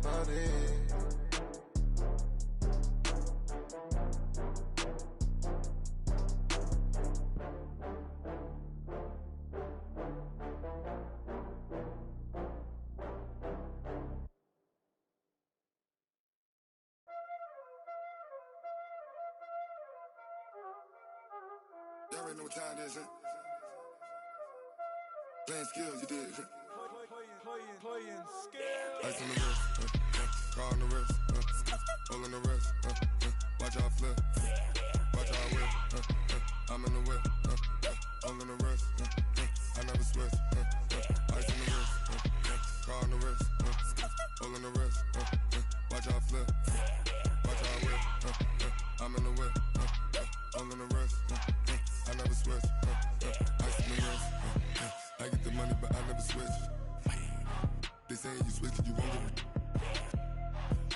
about it. Y'all already know what time it is, huh? Playing skills, you did. Playing skills. Ice on the wrist, car on the wrist, hole in the wrist, watch out flip, watch out whip, I'm in the whip, hole in the wrist, I never switch, ice on the wrist, car on the wrist, hole in the wrist, watch out flip, watch out whip, I'm in the whip, hole in the wrist, I never switch, ice on the wrist, I get the money but I never switch. They saying you switch it, you won't get it.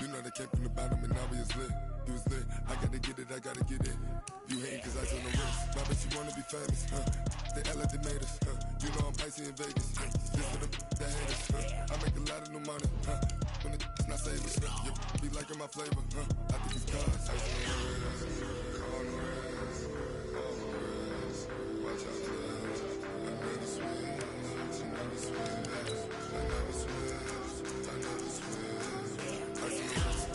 You know they came from the bottom and now we is lit. You was lit, I gotta get it, I gotta get it. You hating cause I told no risk. My bitch, you wanna be famous, They act like they made us, You know I'm icy in Vegas, This for the that hate us, I make a lot of new money, When it's not savers, Be liking my flavor, I think it's cause ice on the wrist, on the wrist, on the wrist. Watch out, cuz I never switch, I never switch. I never switch, I never switch. Ice on the wrist,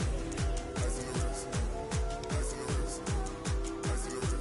ice on the wrist, ice on the wrist, ice on the wrist, ice on the wrist,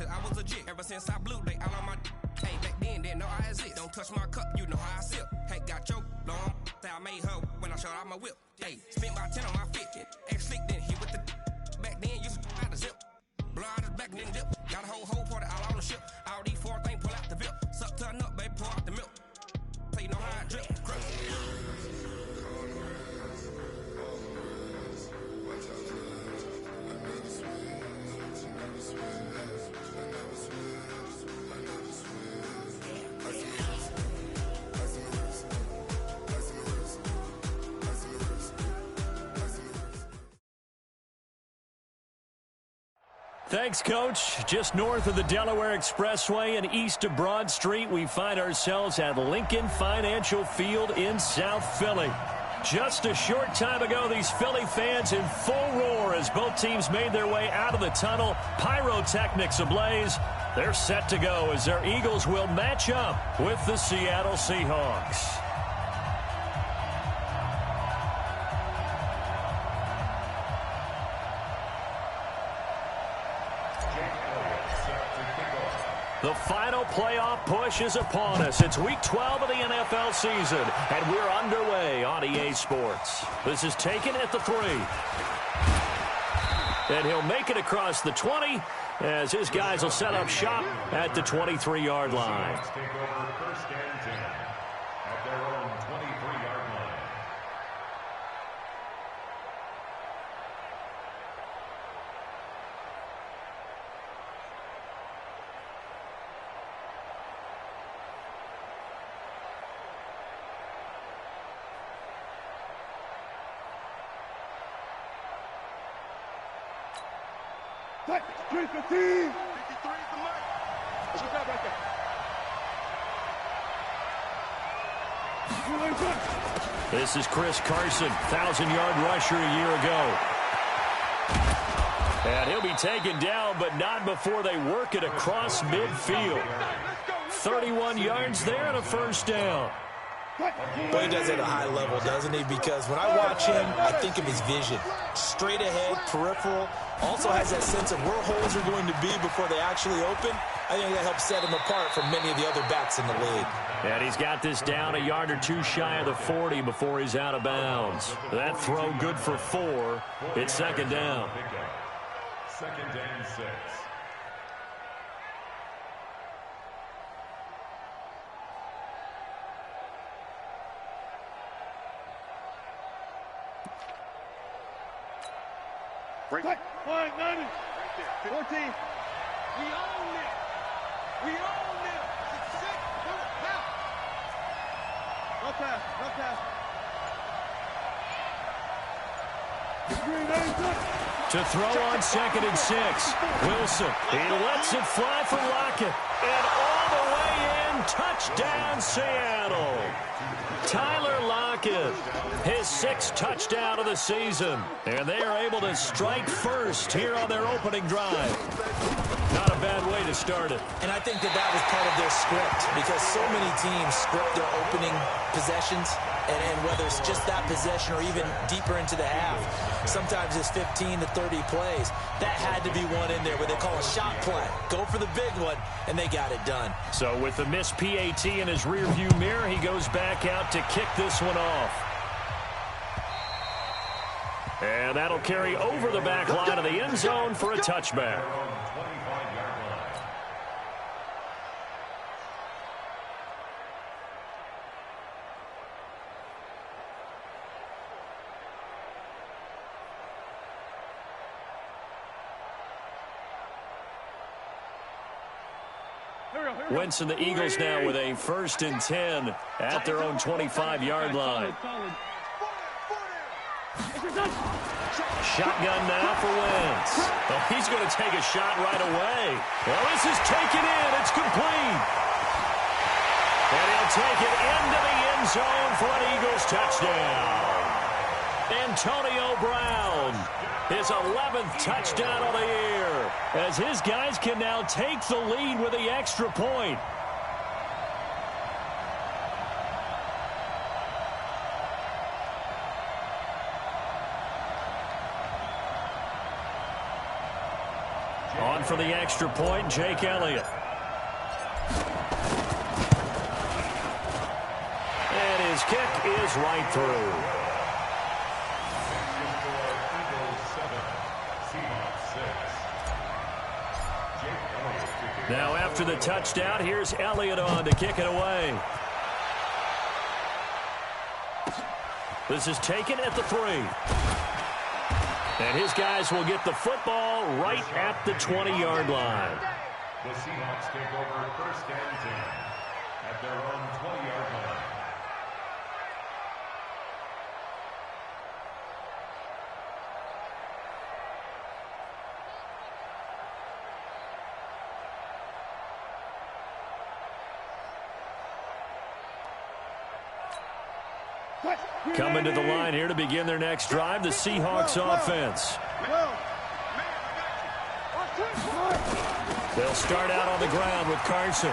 I was legit ever since I blew they all on my hey back then didn't know I exist. Don't touch my cup, you know how I sip. Hey, got your long say I made her when I showed out my whip. Hey, spent about 10 on my fit. Ex slick then he with the back then used to out the zip. Blow out his back and then dip. Got a whole party all on the ship. All these four things pull out the VIP. Suck turn up, baby, pour out the milk. So you know how I drip. Crush. watch out, cuz I never switch, I never switch. Thanks, Coach. Just north of the Delaware Expressway and east of Broad Street, we find ourselves at Lincoln Financial Field in South Philly. Just a short time ago, these Philly fans in full roar as both teams made their way out of the tunnel. Pyrotechnics ablaze. They're set to go as their Eagles will match up with the Seattle Seahawks. The final playoff push is upon us. It's week 12 of the NFL season, and we're underway on EA Sports. This is taken at the 3. And he'll make it across the 20 as his guys will set up shop at the 23-yard line. Take over first and 10 at their own 23-yard line. Touch, 315. 53 is the mark. Let's go right there. This is Chris Carson, 1,000-yard rusher a year ago. And he'll be taken down, but not before they work it across midfield. 31 yards there and a first down. Well, he does it at a high level, doesn't he? Because when I watch him, I think of his vision. Straight ahead, peripheral. Also has that sense of where holes are going to be before they actually open. I think that helps set him apart from many of the other backs in the league. And he's got this down a yard or two shy of the 40 before he's out of bounds. That throw good for 4. It's second down. Second and 6. Break. 90. Right there. 14. We own it. We own them. 6, pass. No pass, no pass. To throw on 2nd and 6. Wilson, he lets it fly for Lockett. And all the way in, touchdown Seattle. Tyler Lockett, his 6th touchdown of the season. And they are able to strike first here on their opening drive. Not a bad way to start it. And I think that was part of their script, because so many teams script their opening possessions, and whether it's just that possession or even deeper into the half, sometimes it's 15 to 30 plays. That had to be one in there where they call a shot play. Go for the big one, and they got it done. So with the missed PAT in his rearview mirror, he goes back out to kick this one off. And that'll carry over the back line of the end zone for a touchback. Wentz and the Eagles now with a 1st and 10 at their own 25-yard line. Shotgun now for Wentz. Oh, he's going to take a shot right away. Well, this is taken in. It's complete. And he'll take it into the end zone for an Eagles touchdown. Antonio Brown, his 11th touchdown of the year, as his guys can now take the lead with the extra point. On for the extra point, Jake Elliott. And his kick is right through. Now after the touchdown, here's Elliott on to kick it away. This is taken at the 3. And his guys will get the football right at the 20-yard line. The Seahawks take over 1st and 10 at their own 20-yard line. Coming to the line here to begin their next drive, the Seahawks offense. They'll start out on the ground with Carson.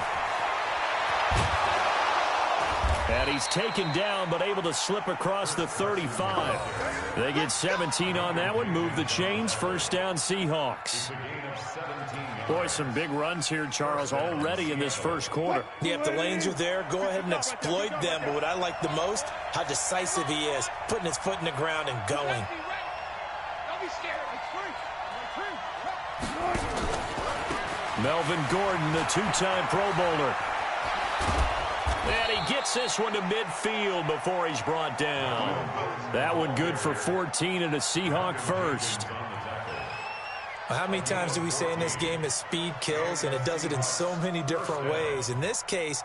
And he's taken down, but able to slip across the 35. They get 17 on that one, move the chains, 1st down Seahawks. Boy, some big runs here, Charles, already in this 1st quarter. Yeah, if the lanes are there, go ahead and exploit them. But what I like the most, how decisive he is, putting his foot in the ground and going. Melvin Gordon, the 2-time Pro Bowler. And he gets this one to midfield before he's brought down. That one good for 14 and a Seahawk 1st. How many times do we say in this game that speed kills, and it does it in so many different ways? In this case,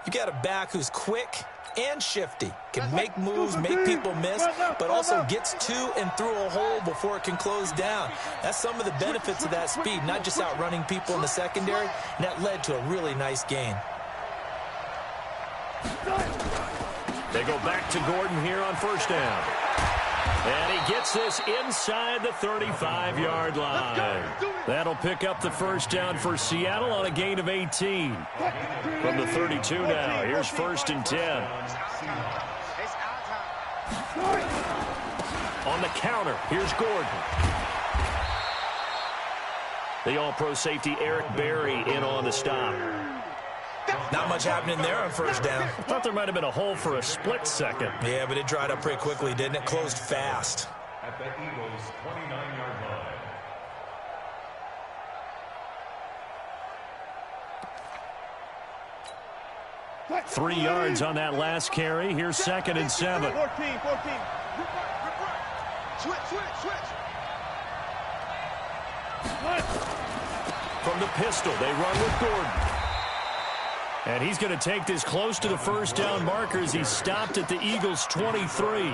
you got a back who's quick and shifty, can make moves, make people miss, but also gets to and through a hole before it can close down. That's some of the benefits of that speed, not just outrunning people in the secondary, and that led to a really nice gain. They go back to Gordon here on 1st down. And he gets this inside the 35-yard line. That'll pick up the 1st down for Seattle on a gain of 18. From the 32 now, here's 1st and 10. On the counter, here's Gordon. The all-pro safety Eric Berry in on the stop. Not much happening there on 1st down. I thought there might have been a hole for a split second. Yeah, but it dried up pretty quickly, didn't it? Closed fast. At the Eagles' 29-yard line. 3 yards on that last carry. Here's 2nd and 7. 14. Switch. From the pistol, they run with Gordon. And he's going to take this close to the first down markers. He stopped at the Eagles' 23.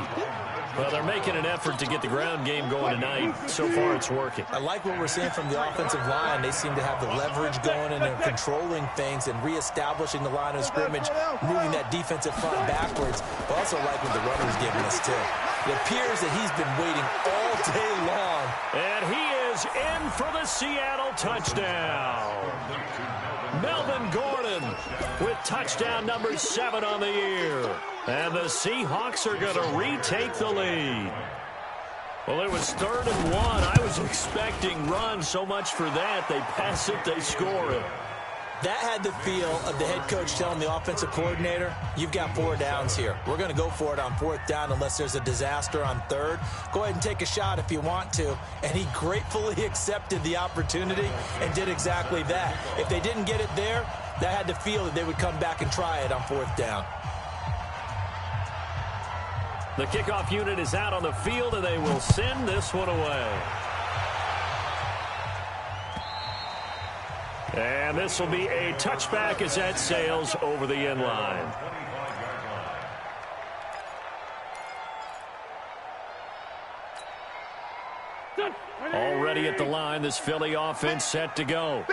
Well, they're making an effort to get the ground game going tonight. So far, it's working. I like what we're seeing from the offensive line. They seem to have the leverage going, and they're controlling things and reestablishing the line of scrimmage, moving that defensive front backwards. But also like what the runner's giving us, too. It appears that he's been waiting all day long. And he is in for the Seattle touchdown. Melvin Gordon with touchdown number 7 on the year. And the Seahawks are going to retake the lead. Well, it was 3rd and 1. I was expecting run so much for that. They pass it, they score it. That had the feel of the head coach telling the offensive coordinator, you've got 4 downs here. We're going to go for it on 4th down unless there's a disaster on 3rd. Go ahead and take a shot if you want to. And he gratefully accepted the opportunity and did exactly that. If they didn't get it there, that had the feel that they would come back and try it on 4th down. The kickoff unit is out on the field, and they will send this one away. And this will be a touchback as that sails over the end line. Already at the line, this Philly offense set to go.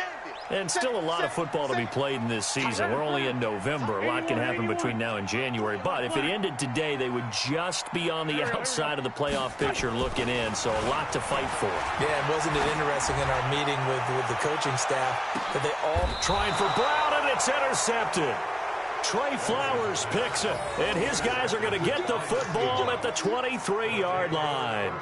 And still a lot of football to be played in this season. We're only in November. A lot can happen between now and January. But if it ended today, they would just be on the outside of the playoff picture looking in. So a lot to fight for. Yeah, and wasn't it interesting in our meeting with the coaching staff that they all trying for Brown, and it's intercepted. Trey Flowers picks it, and his guys are going to get the football at the 23-yard line.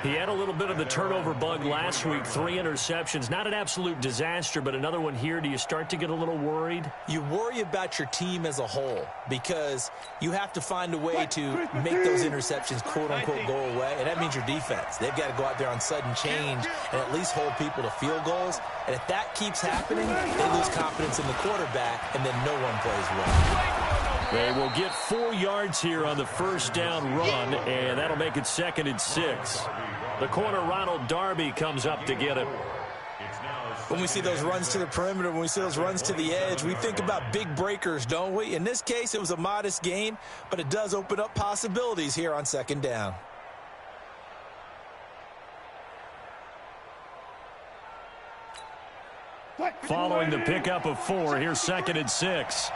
He had a little bit of the turnover bug last week, 3 interceptions. Not an absolute disaster, but another one here. Do you start to get a little worried? You worry about your team as a whole because you have to find a way to make those interceptions, quote-unquote, go away, and that means your defense. They've got to go out there on sudden change and at least hold people to field goals. And if that keeps happening, they lose confidence in the quarterback, and then no one plays well. They will get 4 yards here on the first down run, and that'll make it 2nd and 6. The corner, Ronald Darby, comes up to get it. When we see those runs to the perimeter, when we see those runs to the edge, we think about big breakers, don't we? In this case, it was a modest gain, but it does open up possibilities here on 2nd down. Following the pickup of 4, here's 2nd and 6.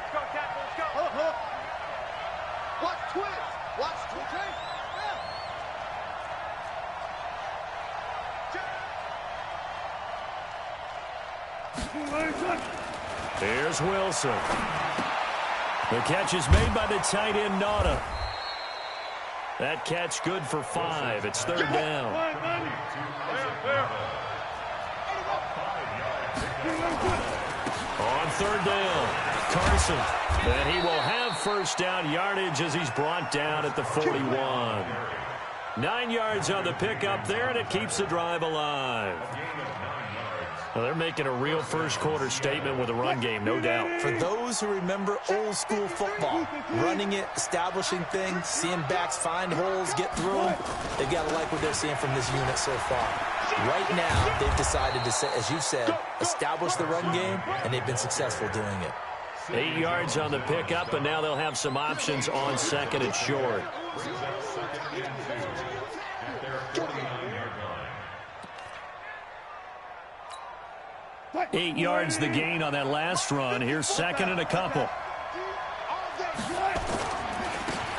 Watch twist. Watch twist. Here's Wilson. The catch is made by the tight end, Nauta. That catch good for 5. It's 3rd down. On 3rd down, Carson. And he will have first down yardage as he's brought down at the 41. 9 yards on the pickup there, and it keeps the drive alive. Well, they're making a real first-quarter statement with a run game, no doubt. For those who remember old-school football, running it, establishing things, seeing backs find holes, get through them, they've got to like what they're seeing from this unit so far. Right now, they've decided to, as you said, establish the run game, and they've been successful doing it. 8 yards on the pickup, and now they'll have some options on 2nd and short. 8 yards the gain on that last run. Here's 2nd and a couple.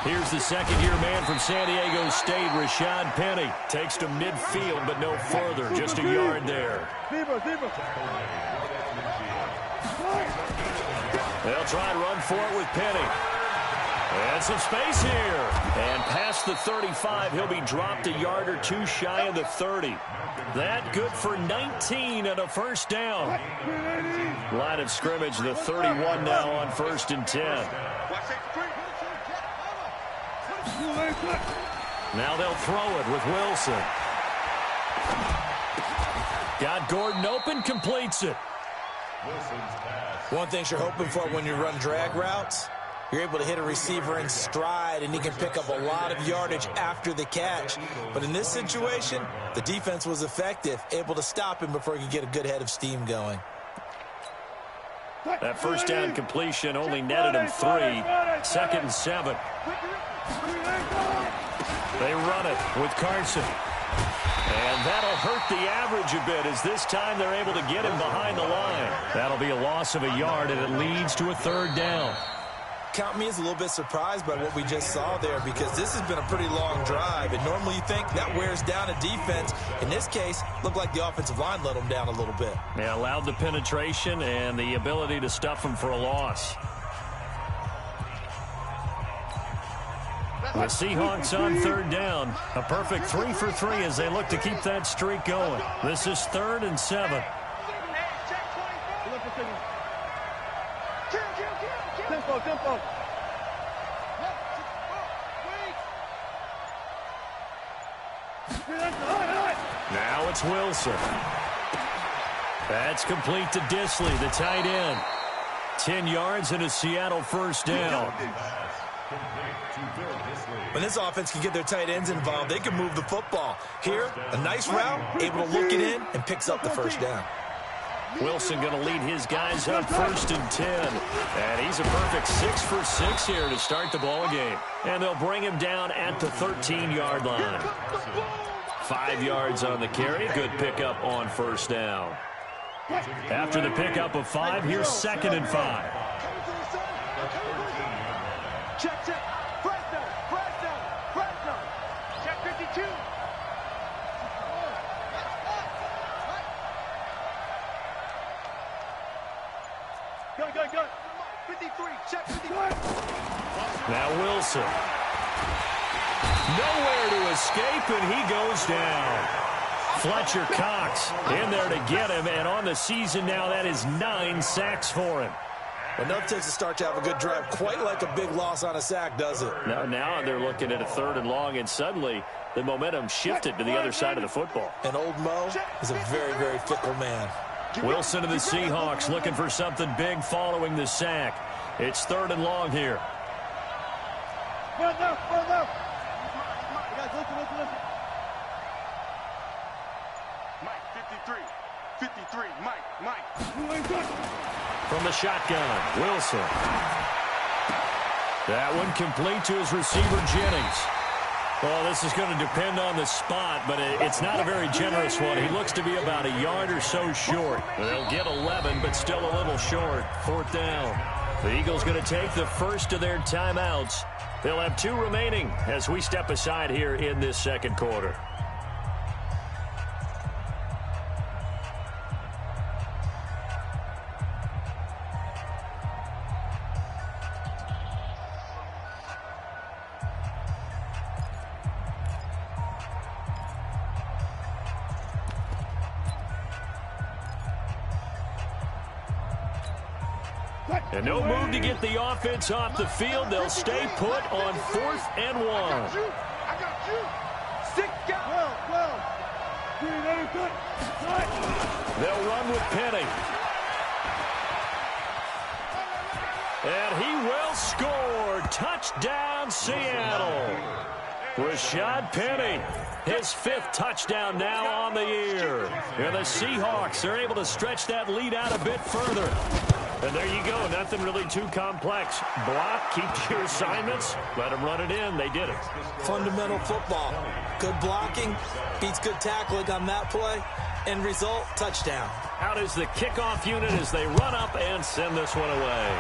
Here's the second-year man from San Diego State, Rashad Penny. Takes to midfield, but no further. Just a yard there. They'll try and run for it with Penny. And some space here. And past the 35, he'll be dropped a yard or 2 shy of the 30. That good for 19 and a first down. Line of scrimmage, the 31 now on 1st and 10. Now they'll throw it with Wilson. Got Gordon open, completes it. One thing you're hoping for when you run drag routes, you're able to hit a receiver in stride, and he can pick up a lot of yardage after the catch. But in this situation, the defense was effective, able to stop him before he could get a good head of steam going. That first down completion only netted him 3. 2nd and 7. They run it with Carson. And that'll hurt the average a bit as this time they're able to get him behind the line. That'll be a loss of a yard, and it leads to a 3rd down. Count me as a little bit surprised by what we just saw there, because this has been a pretty long drive, and normally you think that wears down a defense. In this case, looked like the offensive line let them down a little bit. They allowed the penetration and the ability to stuff them for a loss. The Seahawks on 3rd down. A perfect 3 for 3 as they look to keep that streak going. This is 3rd and 7. Tempo. Now it's Wilson. That's complete to Disley, the tight end. 10 yards and a Seattle 1st down. When this offense can get their tight ends involved, they can move the football. Here, a nice route, able to look it in, and picks up the 1st down. Wilson going to lead his guys up 1st and 10. And he's a perfect 6 for 6 here to start the ball game. And they'll bring him down at the 13-yard line. 5 yards on the carry. Good pickup on 1st down. After the pickup of 5, here's 2nd and 5. Check. Press down. Check 52. Go. 53. Check 53. Now Wilson. Nowhere to escape, and he goes down. Fletcher Cox in there to get him, and on the season now, that is 9 sacks for him. Enough takes a start to have a good drive. Quite like a big loss on a sack, does it? Now they're looking at a 3rd and long, and suddenly the momentum shifted to the other side of the football. And old Mo is a very, very fickle man. Wilson and the Seahawks looking for something big following the sack. It's 3rd and long here. Run left. You guys, listen. Mike, 53, Mike. From the shotgun, Wilson. That one complete to his receiver, Jennings. Well, this is going to depend on the spot, but it's not a very generous one. He looks to be about a yard or so short. They'll get 11, but still a little short. 4th down. The Eagles going to take the first of their timeouts. They'll have 2 remaining as we step aside here in this 2nd quarter. And no move to get the offense off the field. They'll stay put on 4th and 1. I got you. 6 guys. Well. They'll run with Penny. And he will score. Touchdown, Seattle. Rashad Penny, his 5th touchdown now on the year. And the Seahawks are able to stretch that lead out a bit further. And there you go. Nothing really too complex. Block, keep to your assignments, let them run it in. They did it. Fundamental football. Good blocking beats good tackling on that play. End result, touchdown. Out is the kickoff unit as they run up and send this one away.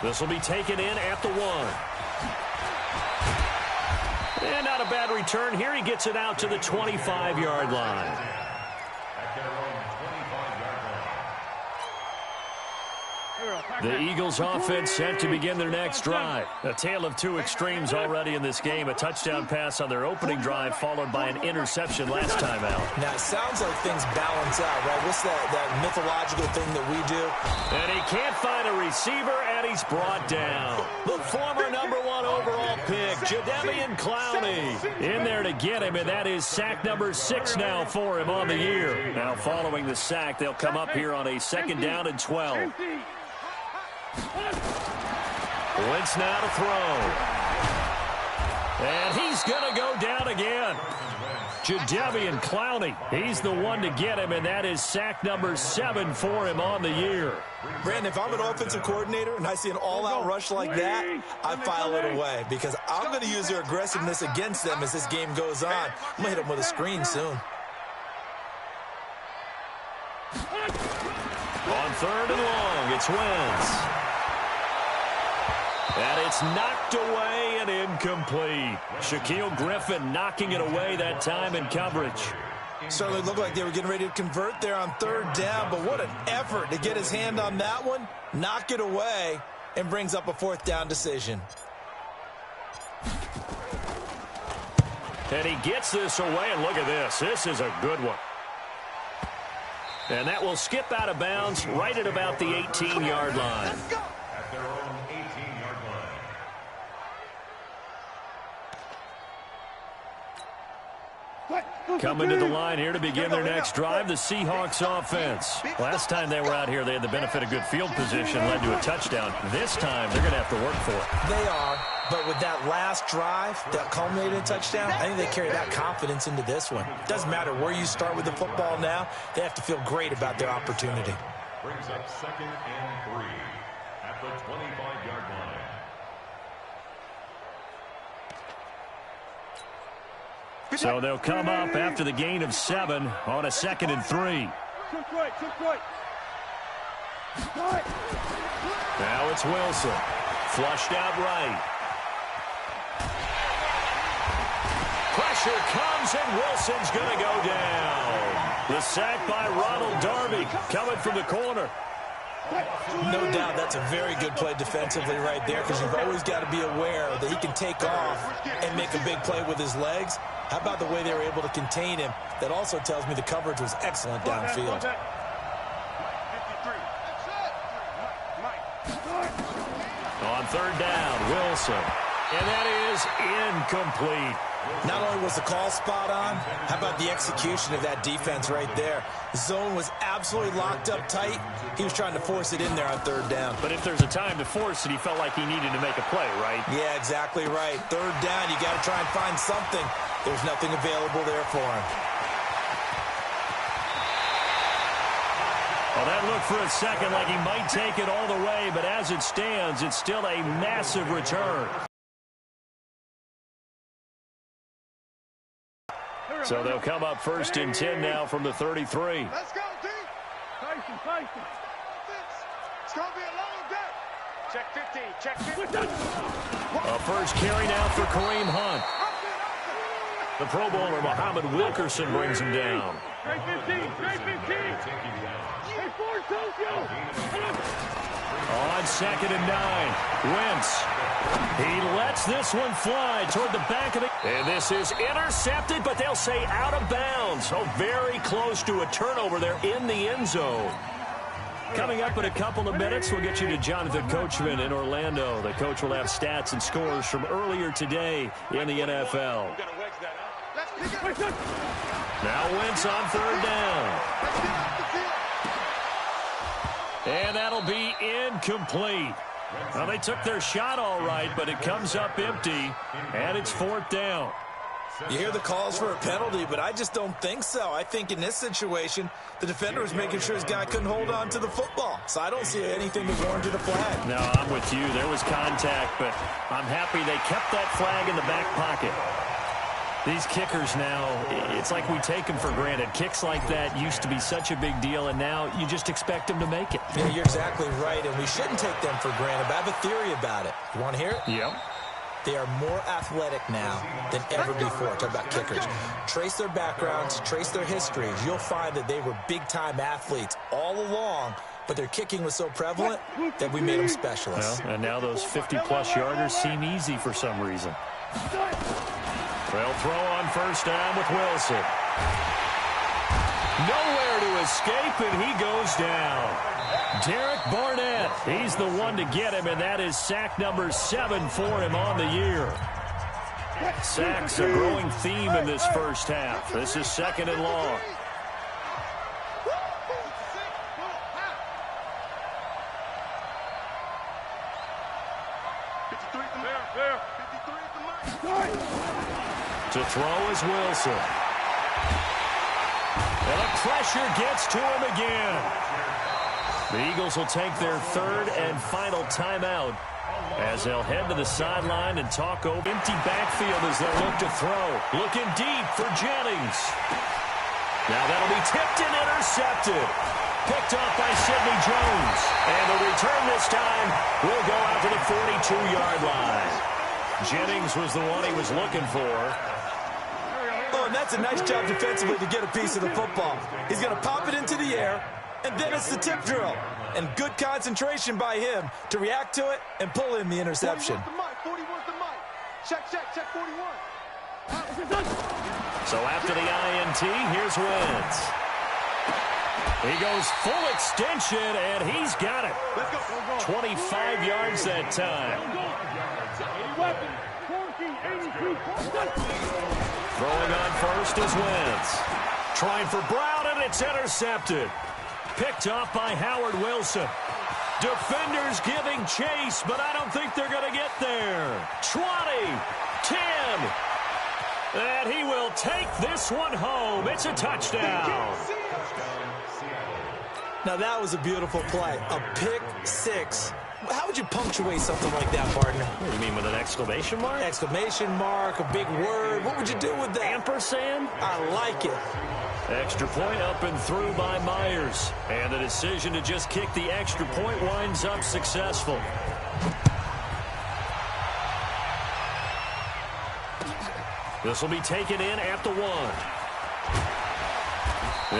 This will be taken in at the 1. And not a bad return here. He gets it out to the 25-yard line. The Eagles offense set to begin their next drive. A tale of 2 extremes already in this game. A touchdown pass on their opening drive followed by an interception last time out. Now, it sounds like things balance out, right? What's that mythological thing that we do? And he can't find a receiver, and he's brought down. The former number 1 overall pick, Jadeveon Clowney, in there to get him, and that is sack number 6 now for him on the year. Now, following the sack, they'll come up here on a 2nd down and 12. Wentz now to throw. And he's going to go down again. Jadeveon Clowney, he's the one to get him, and that is sack number 7 for him on the year. Brandon, if I'm an offensive coordinator and I see an all-out rush like that, I file it away because I'm going to use their aggressiveness against them as this game goes on. I'm going to hit them with a screen soon. On 3rd and long, it's Wentz. And it's knocked away and incomplete. Shaquille Griffin knocking it away that time in coverage. Certainly looked like they were getting ready to convert there on 3rd down, but what an effort to get his hand on that one, knock it away, and brings up a 4th down decision. And he gets this away, and look at this. This is a good one. And that will skip out of bounds right at about the 18-yard line. At their own 18-yard line. Coming to the line here to begin their next drive, the Seahawks offense. Last time they were out here, they had the benefit of good field position, led to a touchdown. This time, they're going to have to work for it. They are, but with that last drive that culminated in a touchdown, I think they carry that confidence into this one. Doesn't matter where you start with the football now, they have to feel great about their opportunity. Brings up 2nd and 3 at the 25-yard line. So they'll come up after the gain of 7 on a 2nd and 3. Now it's Wilson. Flushed out right. Pressure comes, and Wilson's going to go down. The sack by Ronald Darby coming from the corner. No doubt that's a very good play defensively right there because you've always got to be aware that he can take off and make a big play with his legs. How about the way they were able to contain him? That also tells me the coverage was excellent downfield. On 3rd down, Wilson. And that is incomplete. Not only was the call spot on, how about the execution of that defense right there? The zone was absolutely locked up tight. He was trying to force it in there on 3rd down. But if there's a time to force it, he felt like he needed to make a play, right? Yeah, exactly right. 3rd down, you got to try and find something. There's nothing available there for him. Well, that looked for a second like he might take it all the way, but as it stands, it's still a massive return. So they'll come up 1st and 10 now from the 33. Let's go, D. Tyson. It's going to be a long day. Check 15. Check 15. A first carry now for Kareem Hunt. The Pro Bowler Muhammad Wilkerson brings him down. Straight 15. Hey, force On 2nd and 9, Wentz. He lets this one fly toward the back of the... And this is intercepted, but they'll say out of bounds. So very close to a turnover there in the end zone. Coming up in a couple of minutes, we'll get you to Jonathan Coachman in Orlando. The coach will have stats and scores from earlier today in the NFL. Now Wentz on 3rd down. And that'll be incomplete. Well, they took their shot all right, but it comes up empty, and it's 4th down. You hear the calls for a penalty, but I just don't think so. I think in this situation, the defender was making sure his guy couldn't hold on to the football. So I don't see anything that warranted a flag. No, I'm with you. There was contact, but I'm happy they kept that flag in the back pocket. These kickers now, it's like we take them for granted. Kicks like that used to be such a big deal, and now you just expect them to make it. Yeah, you're exactly right, and we shouldn't take them for granted. But I have a theory about it. You want to hear it? Yep. They are more athletic now than ever before. Talk about kickers. Trace their backgrounds, trace their histories. You'll find that they were big-time athletes all along, but their kicking was so prevalent that we made them specialists. Well, and now those 50-plus yarders seem easy for some reason. They'll throw on 1st down with Wilson. Nowhere to escape, and he goes down. Derek Barnett, he's the one to get him, and that is sack number 7 for him on the year. Sacks a growing theme in this first half. This is 2nd and long. To throw is Wilson. And the pressure gets to him again. The Eagles will take their third and final timeout as they'll head to the sideline and talk over. Empty backfield as they'll look to throw. Looking deep for Jennings. Now that'll be tipped and intercepted. Picked off by Sidney Jones. And the return this time will go out to the 42-yard line. Jennings was the one he was looking for. Oh, and that's a nice job defensively to get a piece of the football. He's going to pop it into the air, and then it's the tip drill. And good concentration by him to react to it and pull in the interception. 41's the mic. Check 41. So after the INT, here's Wentz. He goes full extension, and he's got it. 25 yards that time. Throwing on first is Wentz. Trying for Brown, and it's intercepted. Picked off by Howard Wilson. Defenders giving chase, but I don't think they're going to get there. 20, 10, and he will take this one home. It's a touchdown. Now that was a beautiful play. A pick six. How would you punctuate something like that, partner? What do you mean, with an exclamation mark? Exclamation mark, a big word. What would you do with that? Ampersand? I like it. Extra point up and through by Myers. And the decision to just kick the extra point winds up successful. This will be taken in at the 1.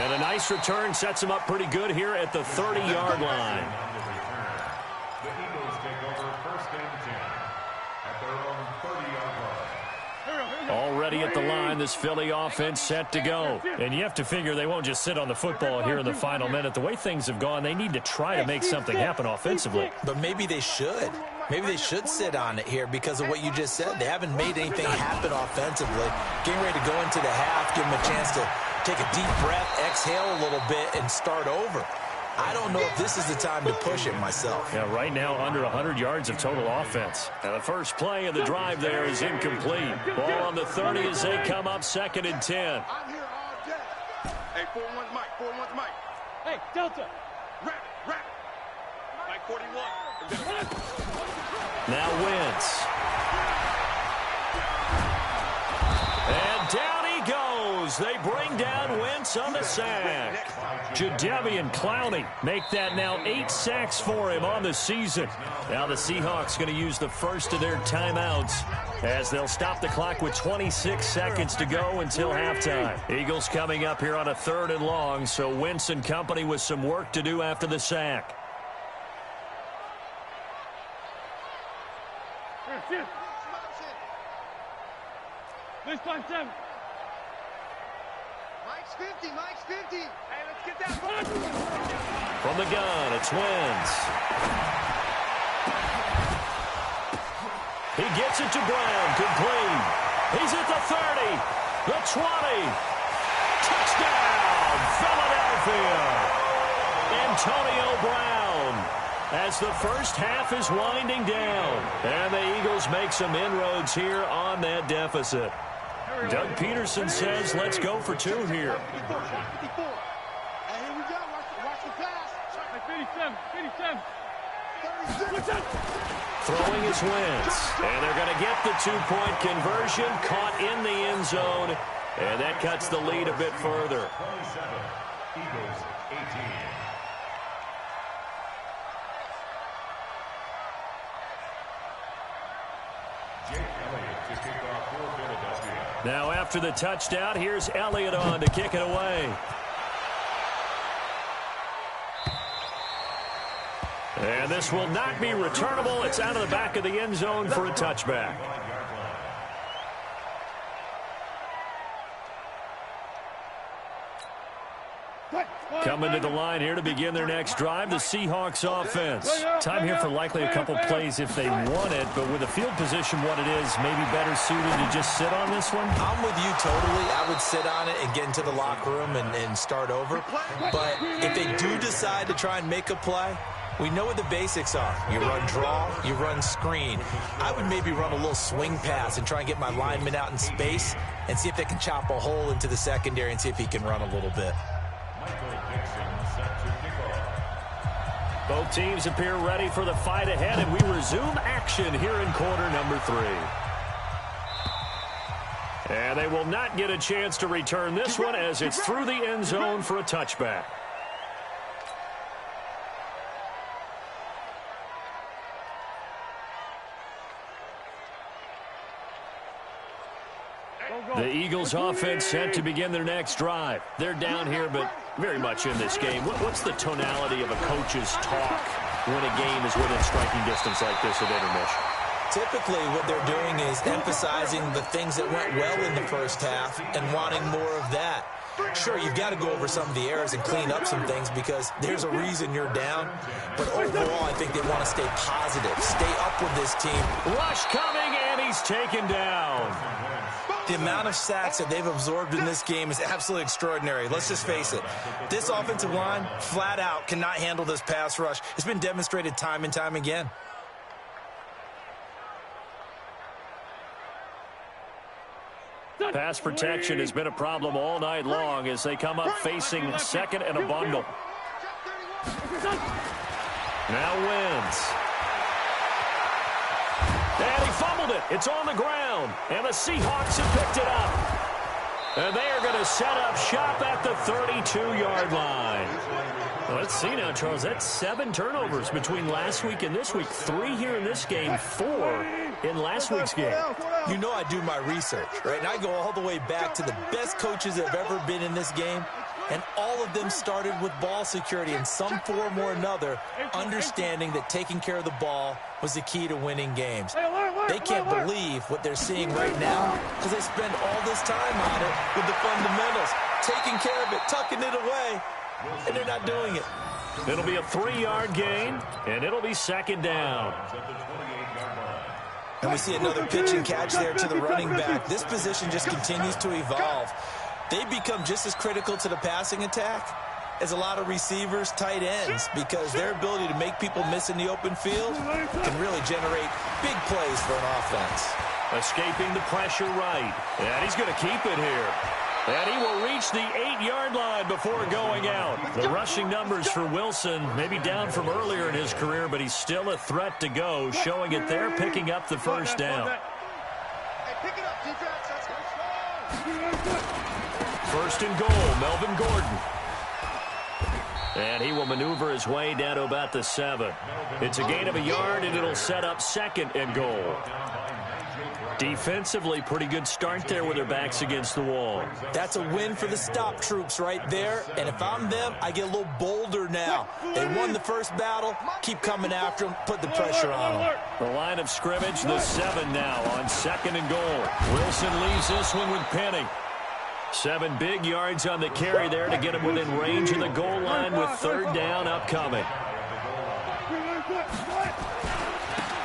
And a nice return sets him up pretty good here at the 30-yard line. The Eagles take over first and 10 at their own 30-yard line. Already at the line, this Philly offense set to go. And you have to figure they won't just sit on the football here in the final minute. The way things have gone, they need to try to make something happen offensively. But maybe they should. Maybe they should sit on it here because of what you just said. They haven't made anything happen offensively. Getting ready to go into the half, give them a chance to take a deep breath, exhale a little bit, and start over. I don't know if this is the time to push it myself. Yeah, right now under 100 yards of total offense. And the first play of the drive there is incomplete. Ball on the 30 as they come up 2nd and 10. I'm here all day. Hey, 4-1's Mike. 4-1's Mike. Hey, Delta. Rap. Mike 41. Now Wentz. And down he goes. They bring down Wentz on the sack. Jadeveon Clowney make that now 8 sacks for him on the season. Now the Seahawks going to use the first of their timeouts as they'll stop the clock with 26 seconds to go until halftime. Eagles coming up here on a 3rd and long, so Wentz and company with some work to do after the sack. This time, Tim. Mike's 50. Hey, let's get that. From the gun, it's Wentz. He gets it to Brown, complete. He's at the 30, the 20. Touchdown, Philadelphia. Antonio Brown. As the first half is winding down. And the Eagles make some inroads here on that deficit. Doug Peterson says, let's go for 2 here. 54. And here we go. Watch the pass. 57. Throwing is Wentz. And they're going to get the 2-point conversion. Caught in the end zone. And that cuts the lead a bit further. 27, Eagles 18. Now after the touchdown, here's Elliott on to kick it away. And this will not be returnable. It's out of the back of the end zone for a touchback. Coming to the line here to begin their next drive, the Seahawks offense. Time here for likely a couple plays if they want it, but with the field position what it is, maybe better suited to just sit on this one? I'm with you totally. I would sit on it and get into the locker room and start over. But if they do decide to try and make a play, we know what the basics are. You run draw, you run screen. I would maybe run a little swing pass and try and get my lineman out in space and see if they can chop a hole into the secondary and see if he can run a little bit. Both teams appear ready for the fight ahead, and we resume action here in quarter number 3. And they will not get a chance to return this one as it's through the end zone for a touchback. The Eagles offense set to begin their next drive. They're down here, but very much in this game. What's the tonality of a coach's talk when a game is within striking distance like this at intermission? Typically, what they're doing is emphasizing the things that went well in the first half and wanting more of that. Sure, you've got to go over some of the errors and clean up some things because there's a reason you're down. But overall, I think they want to stay positive, stay up with this team. Rush coming, and he's taken down. The amount of sacks that they've absorbed in this game is absolutely extraordinary. Let's just face it. This offensive line, flat out, cannot handle this pass rush. It's been demonstrated time and time again. Pass protection has been a problem all night long as they come up facing second and a bundle. Now wins. And he fumbled it. It's on the ground. And the Seahawks have picked it up. And they are going to set up shop at the 32-yard line. Well, let's see now, Charles. That's 7 turnovers between last week and this week. 3 here in this game, 4 in last week's game. You know I do my research, right? And I go all the way back to the best coaches that have ever been in this game. And all of them started with ball security in some form or another, understanding that taking care of the ball was the key to winning games. They can't believe what they're seeing right now because they spend all this time on it with the fundamentals, taking care of it, tucking it away, and they're not doing it. It'll be a 3-yard gain, and it'll be second down. And we see another pitch and catch there to the running back. This position just continues to evolve. They become just as critical to the passing attack as a lot of receivers, tight ends, because their ability to make people miss in the open field can really generate big plays for an offense. Escaping the pressure right. And he's going to keep it here. And he will reach the 8-yard line before going out. The rushing numbers for Wilson maybe down from earlier in his career, but he's still a threat to go, showing it there, picking up the first down. First and goal, Melvin Gordon. And he will maneuver his way down to about the 7. It's a gain of a yard, and it'll set up second and goal. Defensively, pretty good start there with their backs against the wall. That's a win for the stop troops right there. And if I'm them, I get a little bolder now. They won the first battle. Keep coming after them. Put the pressure on them. The line of scrimmage, the 7 now on second and goal. Wilson leaves this one with Penny. 7 big yards on the carry there to get him within range of the goal line with third down upcoming.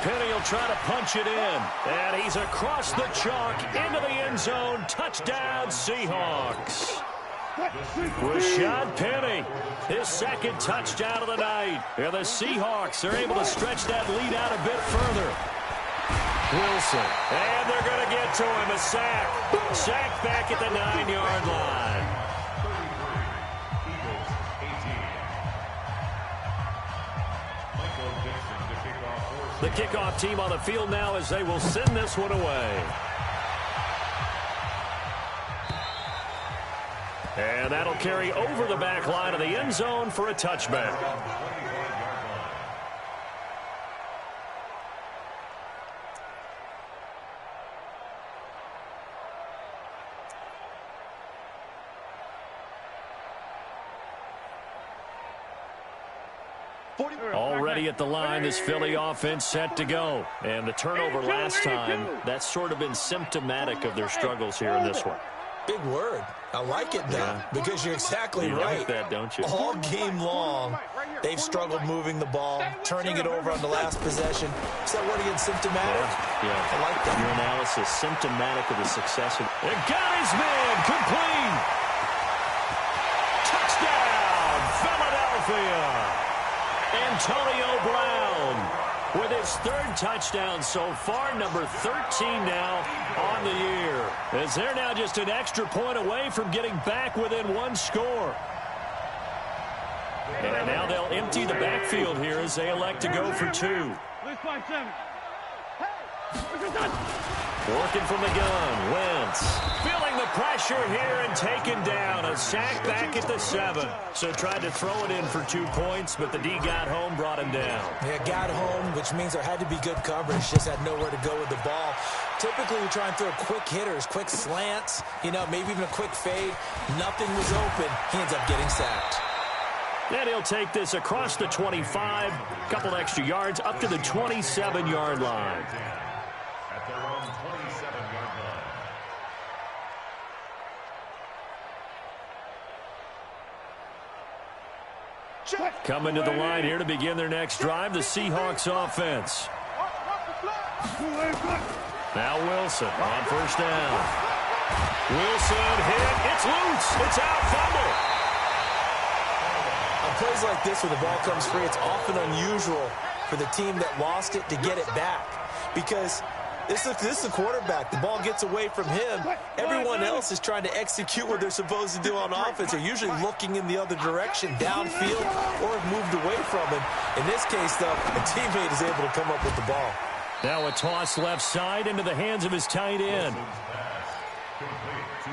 Penny will try to punch it in. And he's across the chalk into the end zone. Touchdown, Seahawks. Rashad Penny, his second touchdown of the night. And the Seahawks are able to stretch that lead out a bit further. Wilson, and they're going to get to him. A sack. Sack back at the 9-yard line. The kickoff team on the field now as they will send this one away. And that'll carry over the back line of the end zone for a touchback. Already at the line, this Philly offense set to go. And the turnover last time, that's sort of been symptomatic of their struggles here in this one. Big word. I like it, though, because you're exactly right. Like that, don't you? All game long, they've struggled moving the ball, turning it over on the last possession. Is that word again, symptomatic? Yeah. I like that. Your analysis, symptomatic of the success of... And got his man, complete! Touchdown, Philadelphia! Antonio Brown with his 3rd touchdown so far, number 13 now on the year. As they're now just an extra point away from getting back within 1 score. And now they'll empty the backfield here as they elect to go for 2. Working from the gun, Wentz feeling the pressure here and taken down. A sack back at the 7. So tried to throw it in for 2 points, but the D got home, brought him down. Yeah, got home, which means there had to be good coverage. Just had nowhere to go with the ball. Typically, you try and throw quick hitters, quick slants, maybe even a quick fade. Nothing was open. He ends up getting sacked. And he'll take this across the 25, couple extra yards, up to the 27-yard line. At their own 27-yard line. Coming to the line here to begin their next drive, the Seahawks offense. Now Wilson on first down. Wilson hit. It's loose. It's out. Fumble. On plays like this where the ball comes free, it's often unusual for the team that lost it to get it back. Because this is the quarterback. The ball gets away from him. Everyone else is trying to execute what they're supposed to do on offense. They're usually looking in the other direction, downfield, or have moved away from him. In this case, though, a teammate is able to come up with the ball. Now a toss left side into the hands of his tight end.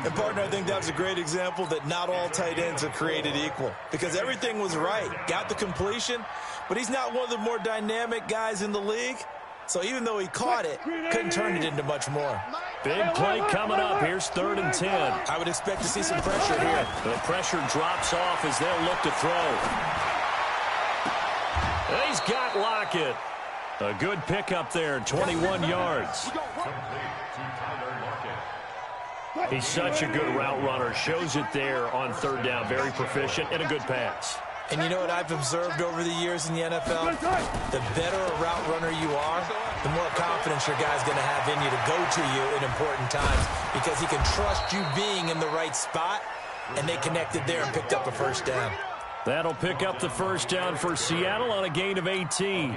And, partner, I think that was a great example that not all tight ends are created equal. Because everything was right. Got the completion, but he's not one of the more dynamic guys in the league. So even though he caught it, couldn't turn it into much more. Big play coming up. Here's 3rd and 10. I would expect to see some pressure here. The pressure drops off as they'll look to throw. And he's got Lockett. A good pickup there, 21 yards. He's such a good route runner. Shows it there on 3rd down. Very proficient and a good pass. And you know what I've observed over the years in the NFL? The better a route runner you are, the more confidence your guy's going to have in you to go to you in important times because he can trust you being in the right spot, and they connected there and picked up a first down. That'll pick up the first down for Seattle on a gain of 18.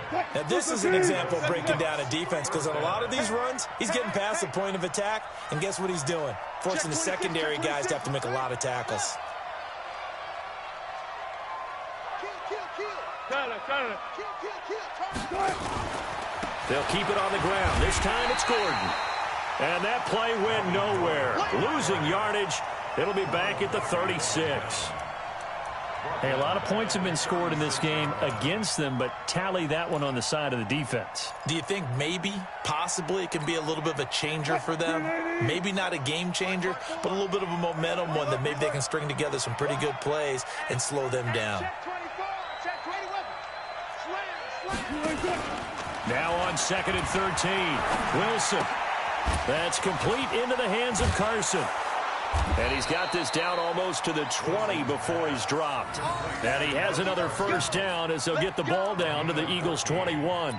Now, this is an example of breaking down a defense because on a lot of these runs, he's getting past the point of attack, and guess what he's doing? Forcing the secondary guys to have to make a lot of tackles. They'll keep it on the ground. This time it's Gordon. And that play went nowhere. Losing yardage. It'll be back at the 36. Hey, a lot of points have been scored in this game against them, but tally that one on the side of the defense. Do you think maybe, possibly, it can be a little bit of a changer for them? Maybe not a game changer, but a little bit of a momentum one that maybe they can string together some pretty good plays and slow them down. Now on 2nd and 13. Wilson. That's complete into the hands of Carson. And he's got this down almost to the 20 before he's dropped. And he has another first down as they'll get the ball down to the Eagles' 21.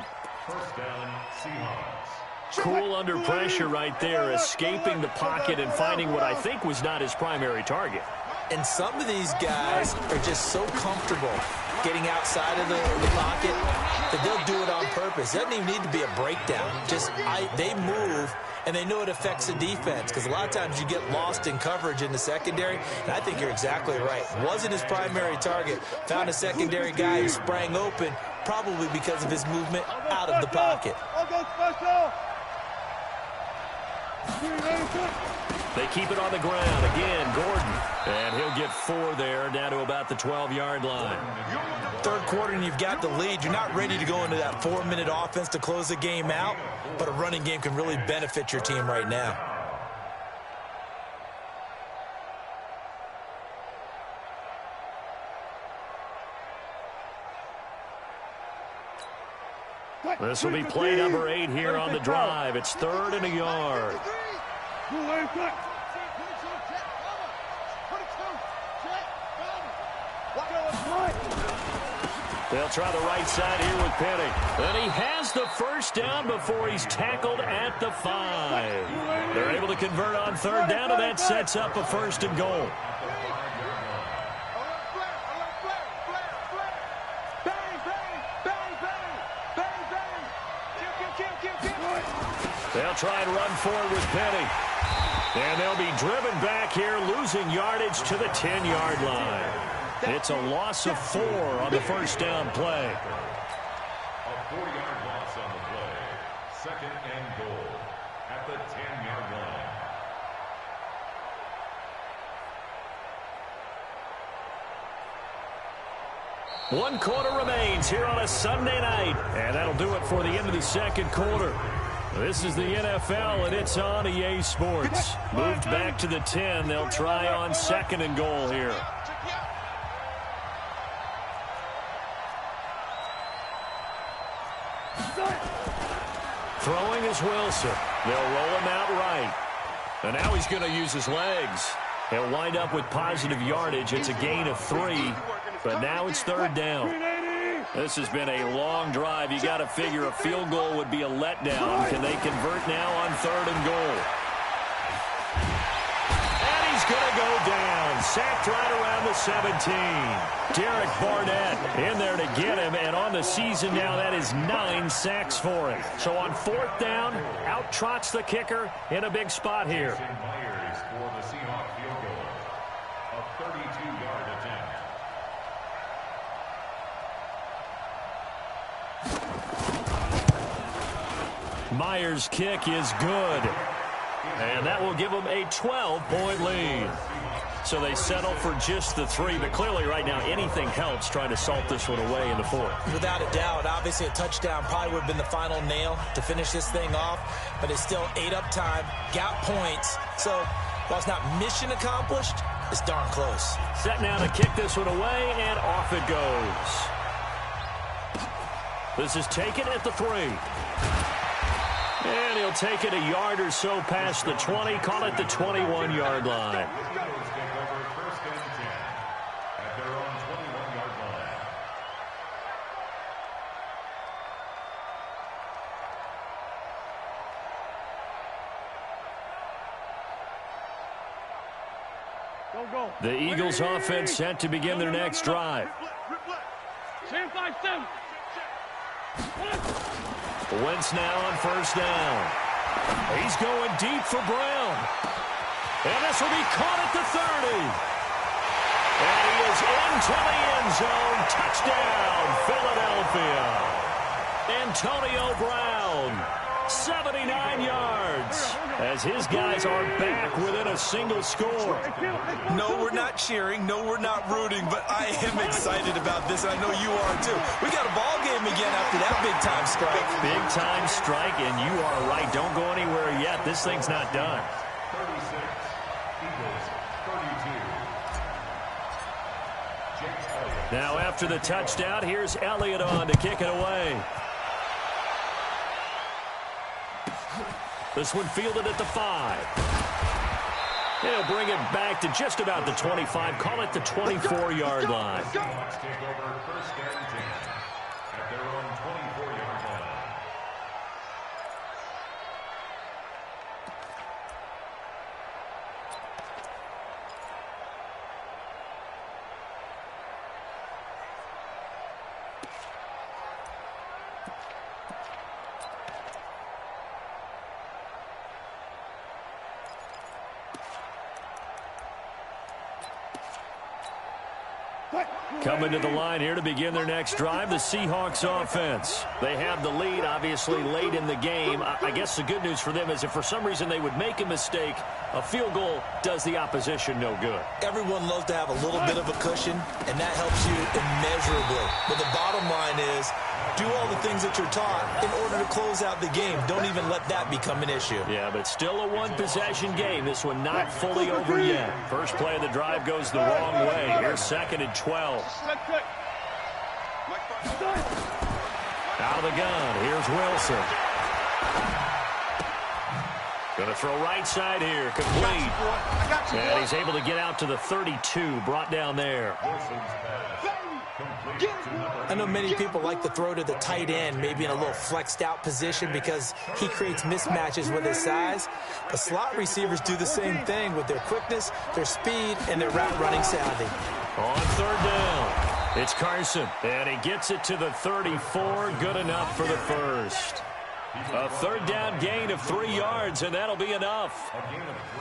First down, Seahawks. Cool under pressure right there, escaping the pocket and finding what I think was not his primary target. And some of these guys are just so comfortable getting outside of the pocket that they'll do it on purpose. It doesn't even need to be a breakdown. They move, and they know it affects the defense because a lot of times you get lost in coverage in the secondary, and I think you're exactly right. Wasn't his primary target. Found a secondary guy who sprang open, probably because of his movement out of the pocket. They keep it on the ground. Again, Gordon. And he'll get 4 there, down to about the 12-yard line. Third quarter and you've got the lead. You're not ready to go into that 4-minute offense to close the game out, but a running game can really benefit your team right now. This will be play number 8 here on the drive. It's 3rd and a yard. They'll try the right side here with Penny. And he has the first down before he's tackled at the 5. They're able to convert on 3rd down, and that sets up a 1st and goal. They'll try and run forward with Penny. And they'll be driven back here, losing yardage to the 10-yard line. It's a loss of 4 on the first down play. A 4-yard loss on the play. Second and goal at the 10-yard line. One quarter remains here on a Sunday night. And that'll do it for the end of the second quarter. This is the NFL, and it's on EA Sports. Moved back to the 10. They'll try on second and goal here. Throwing is Wilson. They'll roll him out right. And now he's going to use his legs. He'll wind up with positive yardage. It's a gain of 3, but now it's third down. This has been a long drive. You got to figure a field goal would be a letdown. Can they convert now on third and goal? And he's going to go down. Sacked right around the 17. Derek Barnett in there to get him. And on the season now, that is 9 sacks for him. So on fourth down, out trots the kicker in a big spot here. Myers for the Seahawks field goal. A 32-yard attempt. Myers' kick is good. And that will give them a 12-point lead. So they settle for just the 3, but clearly right now anything helps trying to salt this one away in the fourth. Without a doubt, obviously a touchdown probably would have been the final nail to finish this thing off, but it's still 8 up time, got points. So while it's not mission accomplished, it's darn close. Set now to kick this one away, and off it goes. This is taken at the 3. And he'll take it a yard or so past the 20, call it the 21-yard line. The Eagles offense set to begin their next drive. Wentz now on first down. He's going deep for Brown. And this will be caught at the 30. And he is in to the end zone. Touchdown, Philadelphia. Antonio Brown. 79 yards as his guys are back within a single score. No, we're not cheering. No, we're not rooting, but I am excited about this, and I know you are too. We got a ball game again after that big-time strike. Big-time strike, and you are right. Don't go anywhere yet. This thing's not done. 36, Eagles, 32. Now after the touchdown, here's Elliott on to kick it away. This one fielded at the 5. He'll bring it back to just about the 25. Call it the 24-yard line. Take over first and 10 at their own 24-yard line. Coming to the line here to begin their next drive, the Seahawks offense. They have the lead, obviously, late in the game. I guess the good news for them is if for some reason they would make a mistake, a field goal does the opposition no good. Everyone loves to have a little bit of a cushion, and that helps you immeasurably. But the bottom line is, do all the things that you're taught in order to close out the game. Don't even let that become an issue. Yeah, but still a one-possession game. This one not fully over yet. First play of the drive goes the wrong way. Here's second and 12. Out of the gun, here's Wilson. Going to throw right side here, complete. And he's able to get out to the 32, brought down there. I know many people like to throw to the tight end, maybe in a little flexed out position because he creates mismatches with his size. But slot receivers do the same thing with their quickness, their speed, and their route running savvy. On third down, it's Carson, and he gets it to the 34. Good enough for the first. A third down gain of 3 yards, and that'll be enough.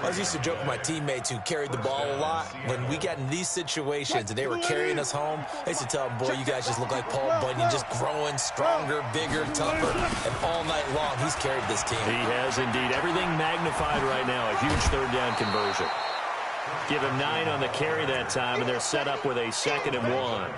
I used to joke with my teammates who carried the ball a lot. When we got in these situations and they were carrying us home, I used to tell them, boy, you guys just look like Paul Bunyan, just growing stronger, bigger, tougher, and all night long he's carried this team. He has indeed. Everything magnified right now. A huge third down conversion. Give him 9 on the carry that time, and they're set up with a 2nd and 1.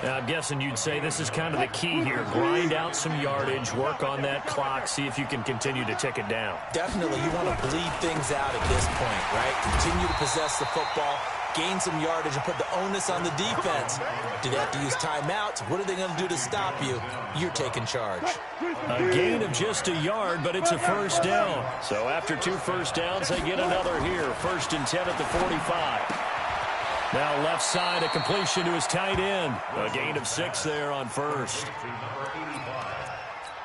Now, I'm guessing you'd say this is kind of the key here. Grind out some yardage, work on that clock, see if you can continue to tick it down. Definitely, you want to bleed things out at this point, right? Continue to possess the football, gain some yardage, and put the onus on the defense. Do they have to use timeouts? What are they going to do to stop you? You're taking charge. A gain of just a yard, but it's a first down. So after 2 first downs, they get another here. 1st and 10 at the 45. Now left side, a completion to his tight end. A gain of 6 there on first.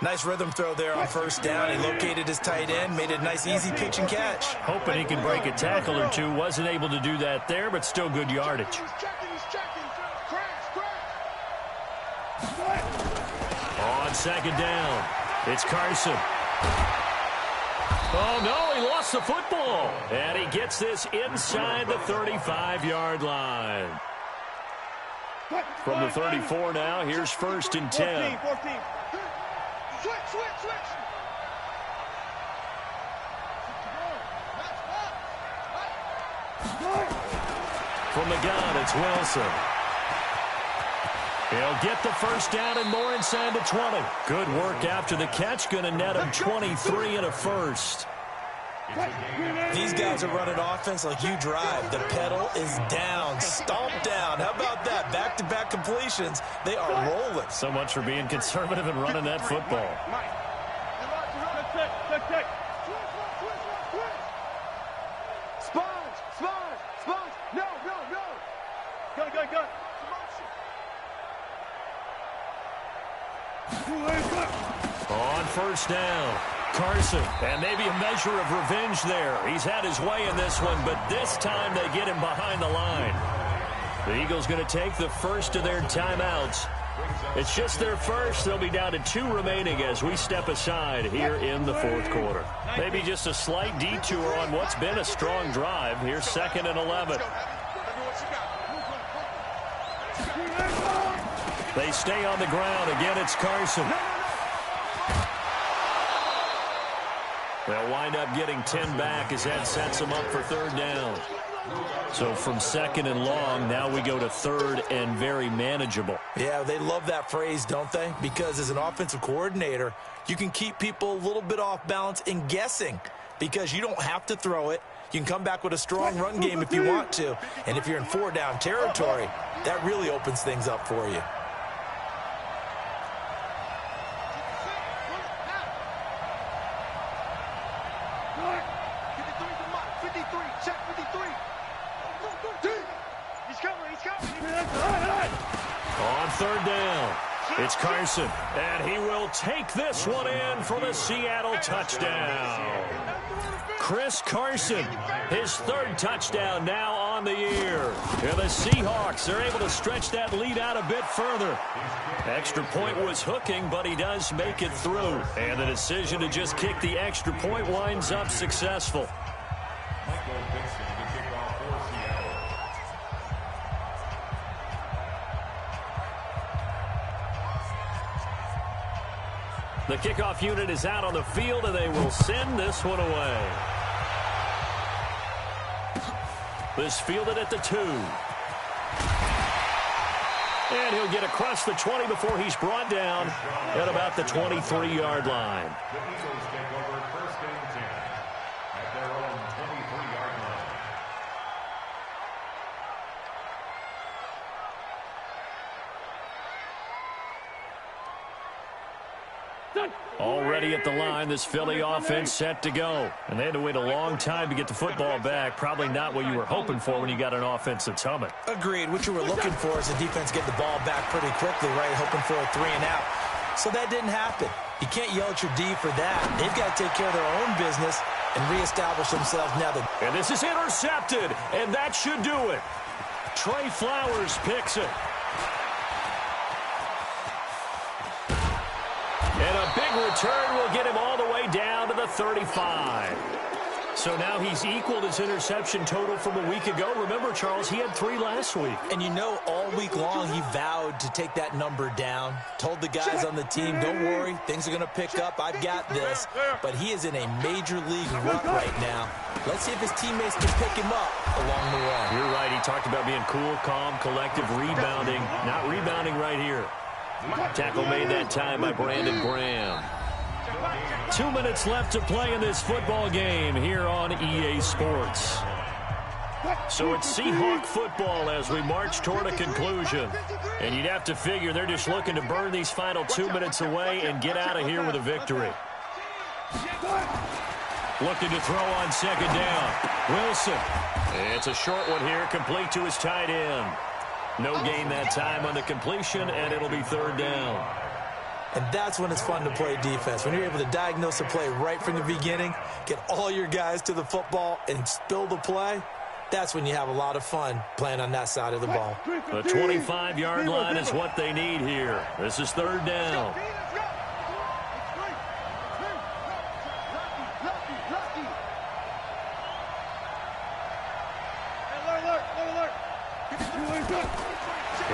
Nice rhythm throw there on first down. He located his tight end, made a nice easy pitch and catch. Hoping he can break a tackle or two. Wasn't able to do that there, but still good yardage. On 2nd down, it's Carson. Oh, no, he lost the football. And he gets this inside the 35-yard line. From the 34 now, here's 1st and 10. 14. Switch. From the gun, it's Wilson. He'll get the first down and more inside the 20. Good work after the catch. Going to net him 23 and a first. These guys are running offense like you drive. The pedal is down, stomped down. How about that? Back-to-back completions. They are rolling. So much for being conservative and running that football. Sponge. No. Go. On first down, Carson, and maybe a measure of revenge there. He's had his way in this one, but this time they get him behind the line. The Eagles going to take the first of their timeouts. It's just their first. They'll be down to 2 remaining as we step aside here in the 4th quarter. Maybe just a slight detour on what's been a strong drive. Here's 2nd and 11. They stay on the ground. Again, it's Carson. They'll wind up getting 10 back as that sets them up for 3rd down. So from 2nd and long, now we go to 3rd and very manageable. Yeah, they love that phrase, don't they? Because as an offensive coordinator, you can keep people a little bit off balance and guessing because you don't have to throw it. You can come back with a strong run game if you want to. And if you're in 4-down territory, that really opens things up for you. On 3rd down, it's Carson, and he will take this one in for the Seattle touchdown. Chris Carson, his 3rd touchdown now on the year. And the Seahawks are able to stretch that lead out a bit further. Extra point was hooking, but he does make it through. And the decision to just kick the extra point winds up successful. The kickoff unit is out on the field, and they will send this one away. This fielded at the 2. And he'll get across the 20 before he's brought down at about the 23-yard line. The Eagles take over 1st and 10 at their own 23-yard line. Already at the line, this Philly offense set to go. And they had to wait a long time to get the football back. Probably not what you were hoping for when you got an offense that's humming. Agreed. What you were looking for is the defense get the ball back pretty quickly, right? Hoping for a 3 and out. So that didn't happen. You can't yell at your D for that. They've got to take care of their own business and reestablish themselves now. And this is intercepted, and that should do it. Trey Flowers picks it. And a big return will get him all the way down to the 35. So now he's equaled his interception total from a week ago. Remember, Charles, he had 3 last week. And you know, all week long he vowed to take that number down. Told the guys on the team, don't worry, things are going to pick up. I've got this. But he is in a major league rut right now. Let's see if his teammates can pick him up along the way. You're right. He talked about being cool, calm, collective, rebounding. Not rebounding right here. Tackle made that time by Brandon Graham. 2 minutes left to play in this football game here on EA Sports. So it's Seahawk football as we march toward a conclusion. And you'd have to figure they're just looking to burn these final 2 minutes away and get out of here with a victory. Looking to throw on second down. Wilson. It's a short one here, complete to his tight end. No gain that time on the completion, and it'll be third down. And that's when it's fun to play defense. When you're able to diagnose a play right from the beginning, get all your guys to the football, and spill the play, that's when you have a lot of fun playing on that side of the ball. The 25-yard line is what they need here. This is third down.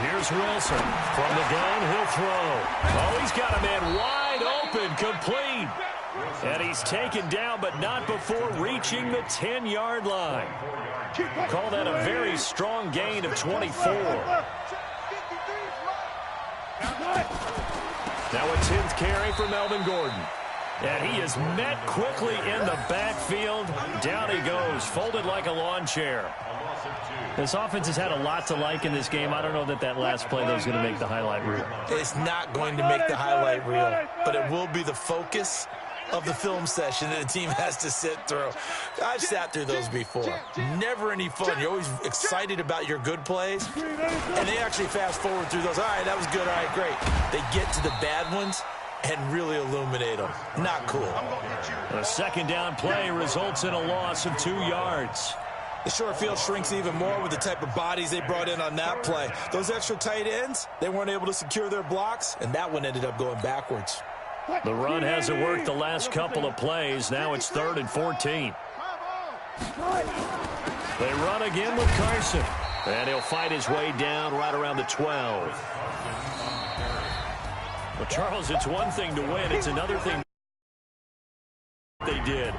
Here's Wilson. From the gun, he'll throw. Oh, he's got a man wide open, complete. And he's taken down, but not before reaching the 10-yard line. Call that a very strong gain of 24. Now a 10th carry for Melvin Gordon. And he is met quickly in the backfield. Down he goes, folded like a lawn chair. This offense has had a lot to like in this game. I don't know that last play, though, is going to make the highlight reel. It's not going to make the highlight reel, but it will be the focus of the film session that the team has to sit through. I've sat through those before. Never any fun. You're always excited about your good plays, and they actually fast forward through those. All right, that was good. All right, great. They get to the bad ones and really illuminate them. Not cool. A second down play results in a loss of 2 yards. The short field shrinks even more with the type of bodies they brought in on that play. Those extra tight ends, they weren't able to secure their blocks, and that one ended up going backwards. The run hasn't worked the last couple of plays. Now it's 3rd and 14. They run again with Carson. And he'll fight his way down right around the 12. Well, Charles, it's one thing to win. It's another thing they did.